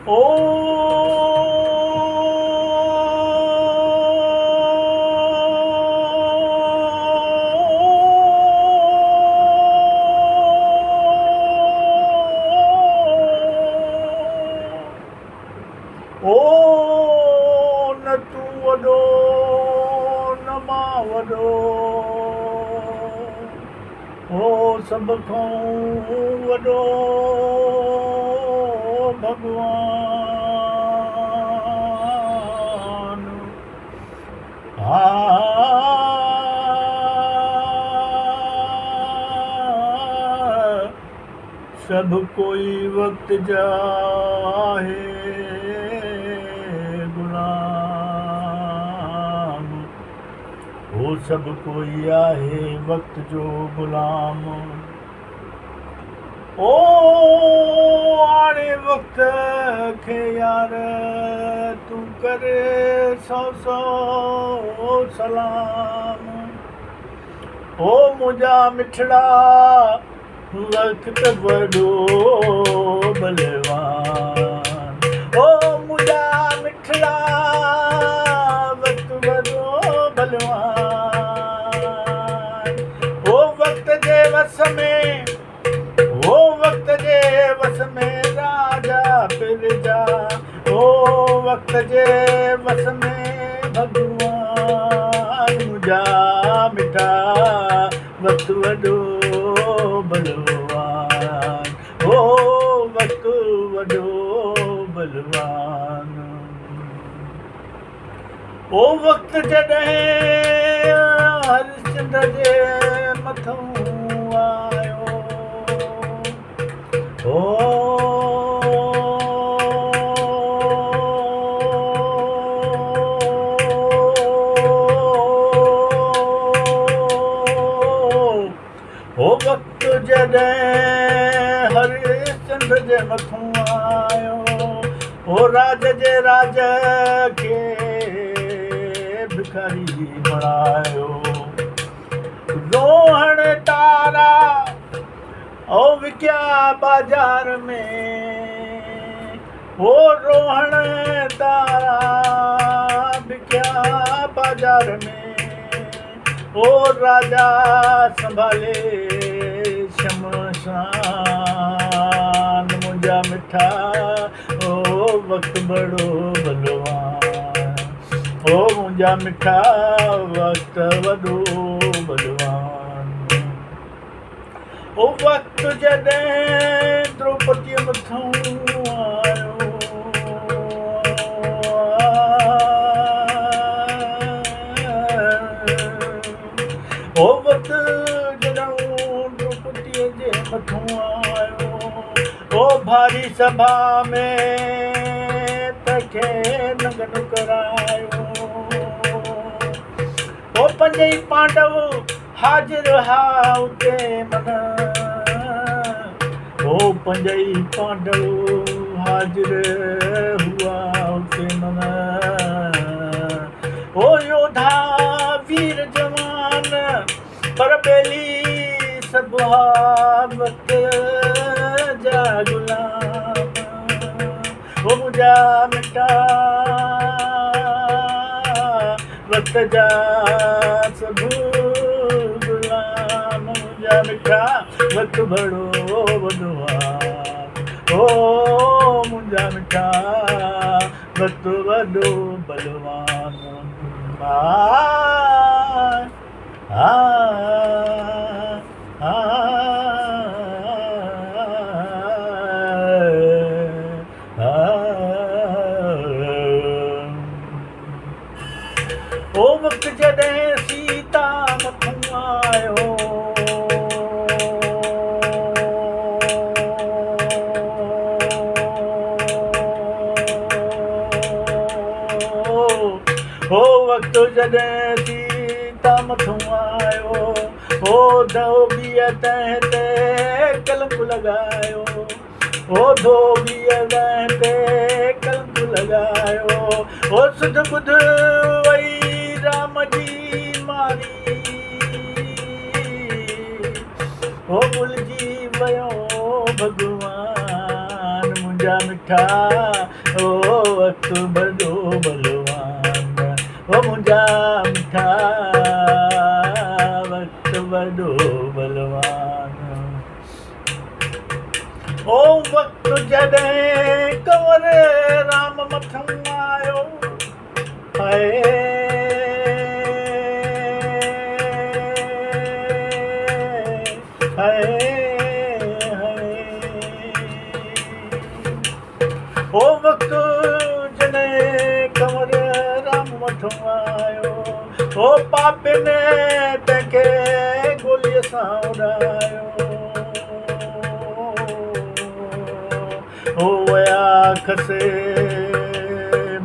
ओ ओ न तूं वॾो न मां वॾो, ओ सभ खां वॾो भॻवान। हा सभ कोई वक़्त जा आहे गुलाम, हो सभ कोई आहे वक़्त जो गुलाम। ओ आणे वक़्त खे यार तूं कर सौ सौ सलाम। ओ मुंहिंजा मिठड़ा वक़्त वॾो बलवान, ओ मुंहिंजा मिठड़ा वक़्त वॾो बलवान। ओ वक़्त जे वस में, ओ वक़्त जे वस में राजा फिर जा, ओ वक़्त जे वस में भॻवान। मुंहिंजा मिठा वक़्त वॾो बलवान, ओ वक़्त वॾो बलवान। ओ वक़्त जॾहिं हरिश्चंद्र जे मथां आयो, ओ वक़्त जॾहिं हरिश्चंद्र जे मथां आयो, ओ राज जे राज खे भिखारी बणायो। रोहण तारा ओ विकिया बाज़ार में, ओ रोहण तारा विकिया बाज़ार में। ओ राजा संभाले शमशान, मुंहिंजा मिठा ओ वक़्त बड़ो बलवान, ओ मुंहिंजा मिठा वक़्त वॾो बलवान। ओ वक़्त जॾहिं द्रौपदीअ मथां आयो, ओ वक़्त जॾहिं द्रौपदीअ जे मथां आयो, ओ भारी सभा में तंहिंखे नंगन करायो। ओ पंजई पांडव हाज़िर हा उते मन, ओ पंजई पांडव हाज़िर हुआ उते मन। ओ योधा वीर जवान पर ॿेली सभु हा वक़्त जा गुलाम। ओ मुंहिंजा मिठा वक़्त जा सभु गुलाम, मुंहिंजा मिठा वक़्त बड़ो बलवान, ओ मुंहिंजा मिठा वक़्त वॾो बलवान। आ आ आ ओ वक़्त जॾहिं सीता मथां आयो, ओ वक़्त जॾहिं सीता मथां आयो, ओ धोबीअ तंहिं ते कलंक लॻायो, ओ धोबीअ तंहिं ते कलंक लॻायो। ओ सुध ॿुध वई राम जी मारी, ओ भुलिजी वियो भॻवान, मुंहिंजा मिठा ओ वक़्तु वॾो बलवान ओ मुंहिंजा मिठा वक़्तु वॾो बलवान ओ वक़्तु जॾहिं कंवर राम मथां आयो हाय हाय ओ वक़्तु जॾहिं कंवर राम मथां आयो ओ पापिन तंहिंखे गोलीअ सां उॾायो ओ वया खसे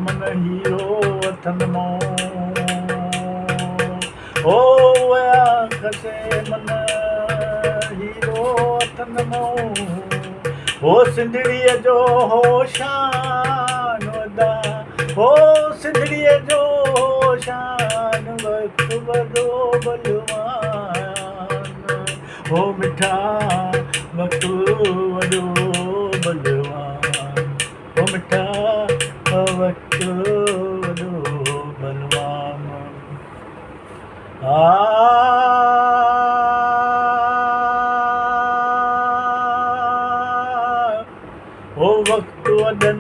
मन हीरो अथन मां ओ वया खसे मन हीरो अथन मां ओ सिंधड़ीअ जो हो शान वदा ओ सिंधड़ीअ जो शान वक़्तु वॾो बलवान ओ मिठा वक़्तु वॾो बलवान ओ मिठा वक़्तु वॾो बलवान ओ वक़्तु वॾनि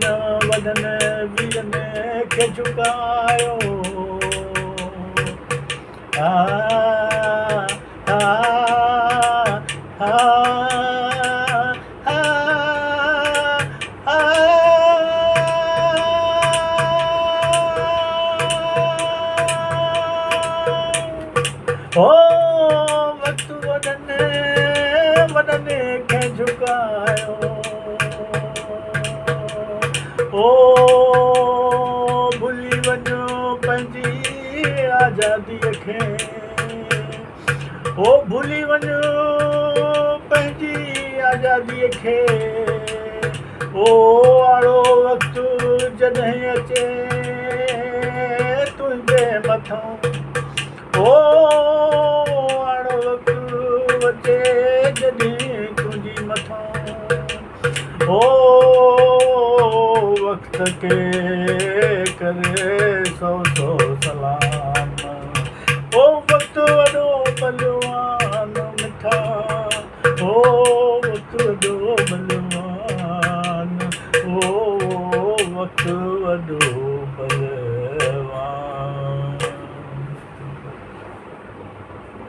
वॾनि वीरनि खे झुकायो आ आ आ ओ वक़्तु वॾनि खे झुकायो ओ भुली वञो पंहिंजी आज़ादीअ खे ओ भुली वञो पंहिंजी आज़ादीअ खे ओ आड़ो वक़्तु जॾहिं अचे तुंहिंजे मथां ओ आड़ो वक़्तु अचे जॾहिं तुंहिंजी मथां ओ वक़्त के करे